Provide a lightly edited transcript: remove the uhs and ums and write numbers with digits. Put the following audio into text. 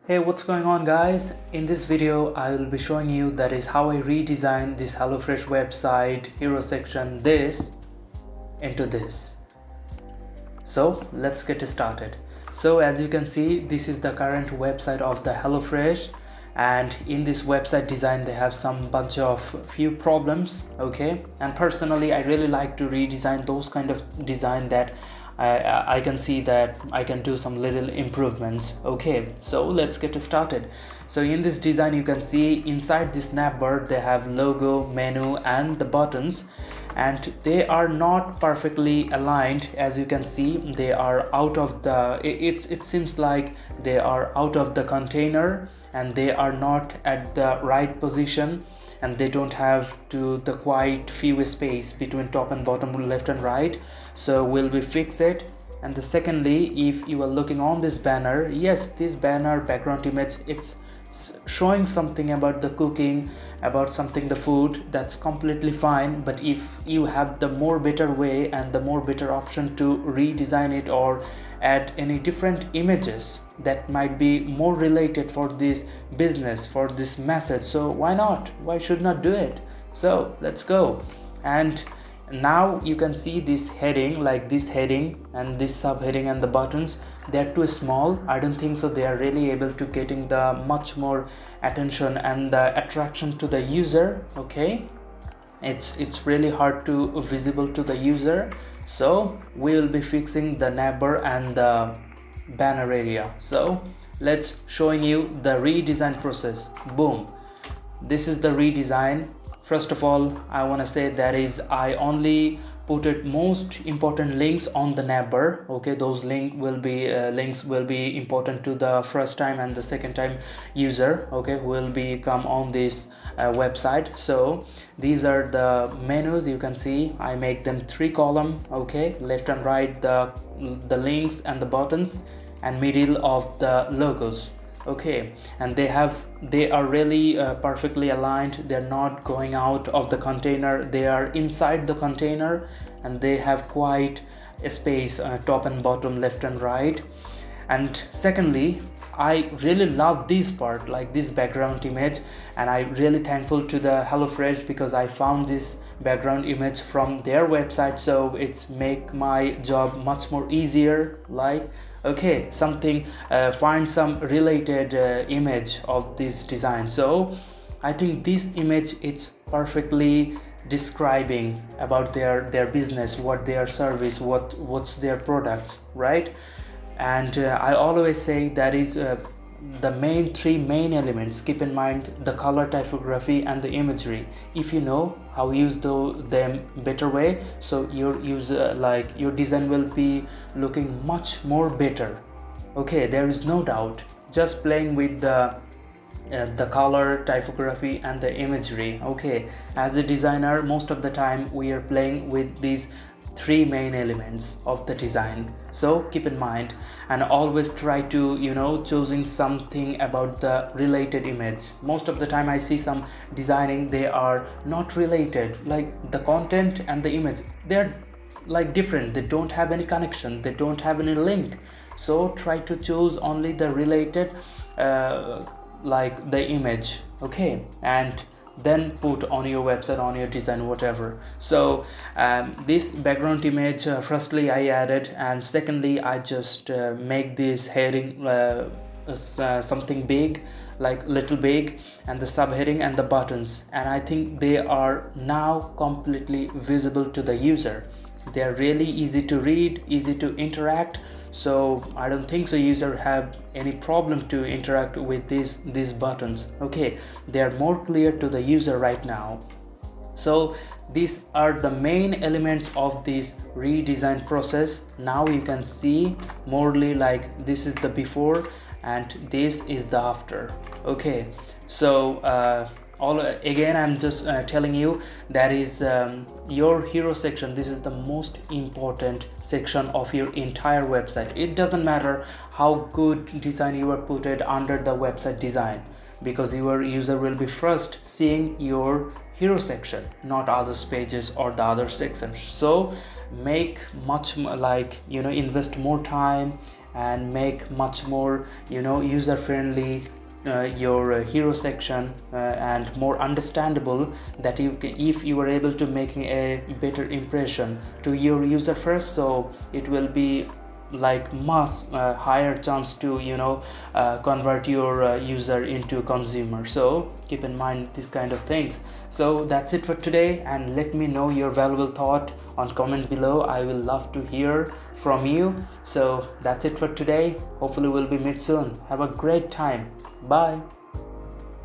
Hey, what's going on guys? In this video I will be showing you that is how I redesigned this HelloFresh website hero section this into this. So let's get started. So as you can see, this is the current website of the HelloFresh, and in this website design they have some bunch of few problems. Okay, and personally I really like to redesign those kind of design that I can see that I can do some little improvements. Okay, so let's get started. So in this design you can see inside this navbar they have logo, menu and the buttons, and they are not perfectly aligned. As you can see, they are out of the it seems like they are out of the container and they are not at the right position, and they don't have to the quite few space between top and bottom, left and right. So we'll be fix it. And the secondly, if you are looking on this banner, yes, this banner background image, it's showing something about the cooking, about something the food, that's completely fine. But if you have the more better way and the more better option to redesign it or add any different images that might be more related for this business, for this message, so why not, why should not do it? So let's go. And now you can see this heading, like this heading and this subheading and the buttons, they're too small. I don't think so they are really able to getting the much more attention and the attraction to the user. Okay, it's really hard to visible to the user. So we will be fixing the navbar and the banner area. So let's showing you the redesign process. Boom, this is the redesign. First of all, I want to say that is I only put it most important links on the navbar. Okay, those links will be important to the first time and the second time user, okay, who will be come on this website. So these are the menus. You can see I make them 3 column. Okay, left and right the links and the buttons, and middle of the logos. Okay, and they are really perfectly aligned. They're not going out of the container, they are inside the container, and they have quite a space, top and bottom, left and right. And secondly, I really love this part, like this background image, and I really thankful to the HelloFresh because I found this background image from their website. So it's make my job much more easier. Like, okay, something find some related image of this design. So I think this image, it's perfectly describing about their business, what their service, what's their products, right? And I always say that is the 3 main elements. Keep in mind the color, typography and the imagery. If you know how to use them better way, so your user, like your design will be looking much more better. Okay, there is no doubt. Just playing with the color, typography and the imagery. Okay, as a designer, most of the time we are playing with these 3 main elements of the design. So keep in mind, and always try to choosing something about the related image. Most of the time I see some designing, they are not related, like the content and the image, they're like different, they don't have any connection, they don't have any link. So try to choose only the related like the image. Okay, and then put on your website, on your design, whatever. So this background image, firstly I added, and secondly I just make this heading something big, like little big, and the subheading and the buttons, and I think they are now completely visible to the user. They are really easy to read, easy to interact. So I don't think so user have any problem to interact with these buttons. Okay, they are more clear to the user right now. So these are the main elements of this redesign process. Now you can see morely, like this is the before and this is the after. Okay, so all again I'm just telling you that is your hero section. This is the most important section of your entire website. It doesn't matter how good design you are put it under the website design, because your user will be first seeing your hero section, not others pages or the other sections. So make much more, like invest more time and make much more user friendly your hero section and more understandable, that if you are able to making a better impression to your user first, so it will be like much higher chance to convert your user into consumer. So keep in mind these kind of things. So that's it for today, and let me know your valuable thought on comment below. I will love to hear from you. So that's it for today. Hopefully we'll be meet soon. Have a great time. Bye.